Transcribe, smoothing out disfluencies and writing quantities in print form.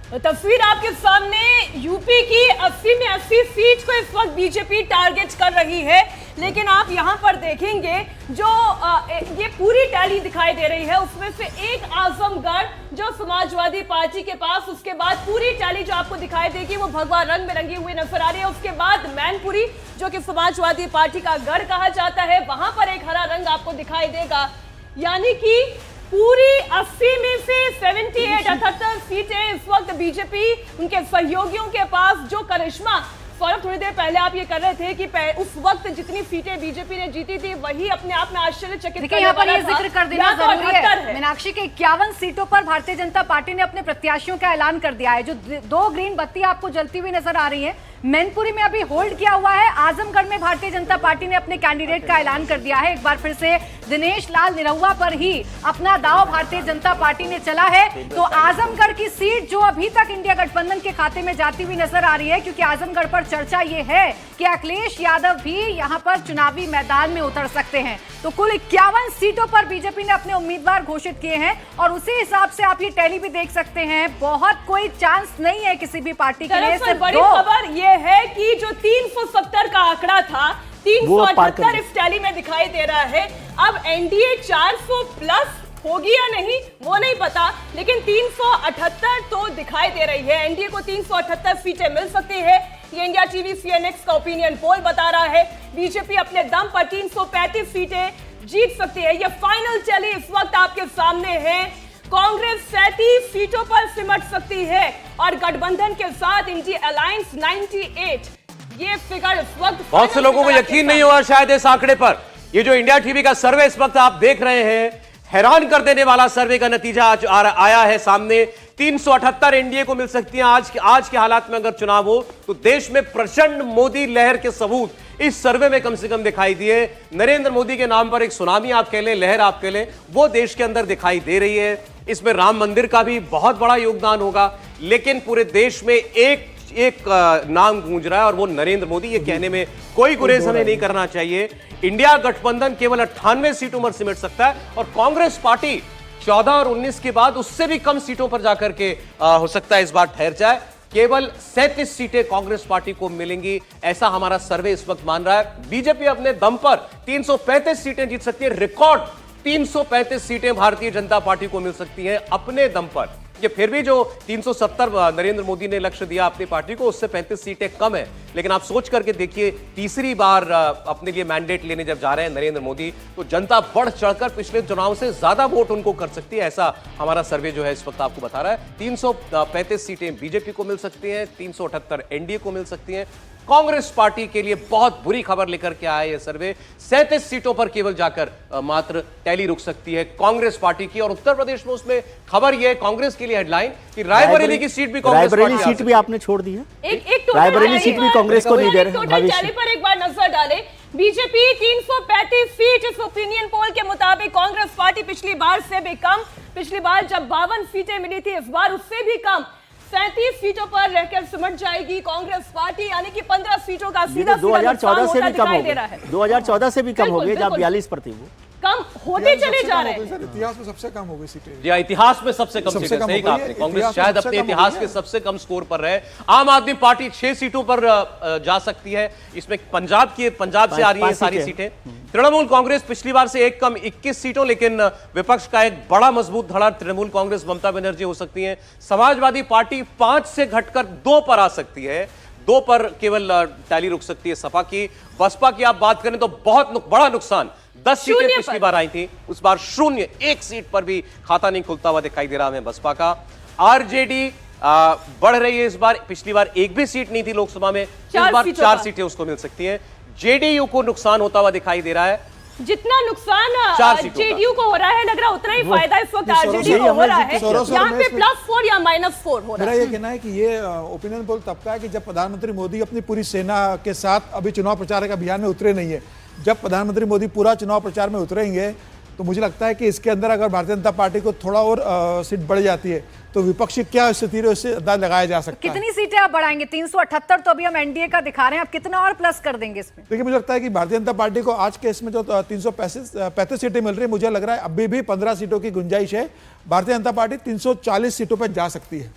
तस्वीर आपके सामने यूपी की 80 में 80 सीट को इस वक्त बीजेपी टारगेट कर रही है, लेकिन आप यहां पर देखेंगे जो ये पूरी टैली दिखाई दे रही है, उसमें से एक आजमगढ़ जो समाजवादी पार्टी के पास, उसके बाद पूरी टैली जो आपको दिखाई देगी वो भगवा रंग में रंगी हुई नजर आ रही है। उसके बाद मैनपुरी जो कि समाजवादी पार्टी का गढ़ कहा जाता है, वहां पर एक हरा रंग आपको दिखाई देगा। यानी कि पूरी 80 में से 78 सीटें इस वक्त बीजेपी उनके सहयोगियों के पास। जो करिश्मा सौरभ थोड़ी देर पहले आप ये कर रहे थे कि उस वक्त जितनी सीटें बीजेपी ने जीती थी वही अपने आप में आश्चर्यचकित यहाँ पर ये जिक्र कर देना जरूरी है मीनाक्षी के 51 सीटों पर भारतीय जनता पार्टी ने अपने प्रत्याशियों का ऐलान कर दिया है। जो 2 ग्रीन बत्ती आपको जलती हुई नजर आ रही है, मैनपुरी में अभी होल्ड किया हुआ है। आजमगढ़ में भारतीय जनता पार्टी ने अपने कैंडिडेट का ऐलान कर दिया है। एक बार फिर से दिनेश लाल निरहुआ पर ही अपना दांव भारतीय जनता पार्टी ने चला है। तो आजमगढ़ की सीट जो अभी तक इंडिया गठबंधन के खाते में जाती हुई नजर आ रही है, क्योंकि आजमगढ़ पर चर्चा ये है कि अखिलेश यादव भी यहां पर चुनावी मैदान में उतर सकते हैं। तो कुल 51 सीटों पर बीजेपी ने अपने उम्मीदवार घोषित किए हैं और उसी हिसाब से आप ये टैली भी देख सकते हैं। बहुत कोई चांस नहीं है किसी भी पार्टी के लिए। सिर्फ बड़ी खबर ये है कि जो 370 का आंकड़ा था, 378 इस टैली में दिखाई दे रहा है। अब एनडीए 400 प्लस होगी या नहीं वो नहीं पता, लेकिन 378 तो दिखाई दे रही है। एनडीए को 378 सीटें मिल सकती है, ये इंडिया टीवी सीएनएक्स का ओपिनियन पोल बता रहा है। बीजेपी अपने दम पर 335 सीटें जीत सकती है। ये फाइनल टैली इस वक्त आपके सामने है। कांग्रेस 37 सीटों पर सिमट सकती है और गठबंधन के साथ इनकी अलायंस 98। ये फिगर इस वक्त बहुत से लोगों को यकीन नहीं हुआ शायद इस आंकड़े पर। ये जो इंडिया टीवी का सर्वे इस वक्त आप देख रहे हैं, हैरान कर देने वाला सर्वे का नतीजा आज आया है सामने। 378 एनडीए को मिल सकती हैं। आज के हालात में अगर चुनाव हो तो देश में प्रचंड मोदी लहर के सबूत इस सर्वे में कम से कम दिखाई दिए। नरेंद्र मोदी के नाम पर एक सुनामी आप कह लें, लहर आप कह लें, वो देश के अंदर दिखाई दे रही है। इसमें राम मंदिर का भी बहुत बड़ा योगदान होगा, लेकिन पूरे देश में एक नाम गूंज रहा है और वो नरेंद्र मोदी। ये कहने में कोई गुरेज हमें नहीं करना चाहिए। इंडिया गठबंधन केवल 98 सीटों पर सिमट सकता है और कांग्रेस पार्टी 14 और 19 के बाद उससे भी कम सीटों पर जाकर के हो सकता है इस बार ठहर जाए। केवल 37 सीटें कांग्रेस पार्टी को मिलेंगी, ऐसा हमारा सर्वे इस वक्त मान रहा है। बीजेपी अपने दम पर 335 सीटें जीत सकती है। रिकॉर्ड 335 सीटें भारतीय जनता पार्टी को मिल सकती हैं अपने दम पर। ये फिर भी जो 370 नरेंद्र मोदी ने लक्ष्य दिया अपनी पार्टी को, उससे 35 सीटें कम है। लेकिन आप सोच करके देखिए, तीसरी बार अपने लिए मैंडेट लेने जब जा रहे हैं नरेंद्र मोदी, तो जनता बढ़ चढ़कर पिछले चुनाव से ज्यादा वोट उनको कर सकती है। ऐसा हमारा सर्वे जो है इस वक्त आपको बता रहा है। 335 सीटें बीजेपी को मिल सकती हैं, 378 एनडीए को मिल सकती हैं। कांग्रेस पार्टी के लिए बहुत बुरी खबर लेकर के आया यह सर्वे। 37 सीटों पर केवल जाकर मात्र टैली रुक सकती है कांग्रेस पार्टी की। और उत्तर प्रदेश में उसमें खबर यह है कांग्रेस के लिए हेडलाइन कि रायबरेली की सीट भी कांग्रेस रायबरेली सीट भी आपने छोड़ दी है। एक रायबरेली सीट भी कांग्रेस को नहीं दे रहे। टोटल टैली पर एक बार नजर डालें। बीजेपी 335 सीट इस ओपिनियन पोल के मुताबिक, कांग्रेस पार्टी पिछली बार से भी कम। पिछली बार जब 52 सीटें मिली थी, इस बार उससे भी कम। 37 सीटों पर रहकर सिमट जाएगी कांग्रेस पार्टी, यानी कि 15 सीटों का सीधा 2014 से भी कम हो गया। 2014 से भी कम हो गए, जब 42 पर थी वो कम होते चले जा रहे हैं। इतिहास में सबसे कम हो गई सीटें। जी, इतिहास में सबसे कम सीटें। सही कहा आपने, कांग्रेस शायद अपने इतिहास के सबसे कम स्कोर पर रहे। आम आदमी पार्टी 6 सीटों पर जा सकती है। इसमें पंजाब से आ रही है सारी सीटें। तृणमूल कांग्रेस पिछली बार से एक कम 21 सीटों, लेकिन विपक्ष का एक बड़ा मजबूत धड़ा तृणमूल कांग्रेस ममता बनर्जी हो सकती है। समाजवादी पार्टी 5 से घटकर 2 पर आ सकती है। 2 पर केवल टैली रुक सकती है सपा की। बसपा की आप बात करें तो बहुत बड़ा नुकसान। 10 सीटें पिछली बार आई थी, उस बार 0, 1 सीट पर भी खाता नहीं खुलता हुआ दिखाई दे रहा है बसपा का। आरजेडी बढ़ रही है इस बार। पिछली बार एक भी सीट नहीं थी लोकसभा में, इस बार 4 सीटें उसको मिल सकती हैं। जेडीयू को नुकसान होता हुआ दिखाई दे रहा है। जितना नुकसान जेडीयू को हो रहा है, लग रहा उतना ही फायदा इस वक्त आरजेडी को हो रहा है। यहाँ पे +4 या -4 हो रहा है। मेरा ये कहना है कि ये ओपिनियन पोल तब का है कि जब प्रधानमंत्री मोदी अपनी पूरी सेना के साथ अभी चुनाव प्रचार अभियान में उतरे नहीं है। जब प्रधानमंत्री मोदी पूरा चुनाव प्रचार में उतरेंगे तो मुझे लगता है कि इसके अंदर अगर भारतीय जनता पार्टी को थोड़ा और सीट बढ़ जाती है तो विपक्षी क्या स्थिति है उससे अंदाज लगाया जा सकता है। कितनी सीटें आप बढ़ाएंगे? 378 तो अभी हम एनडीए का दिखा रहे हैं, आप कितना और प्लस कर देंगे इसमें? देखिए, मुझे लगता है कि भारतीय जनता पार्टी को आज के इसमें जो 335 सीटें मिल रही है, मुझे लग रहा है अभी भी 15 सीटों की गुंजाइश है। भारतीय जनता पार्टी 340 सीटों पर जा सकती है।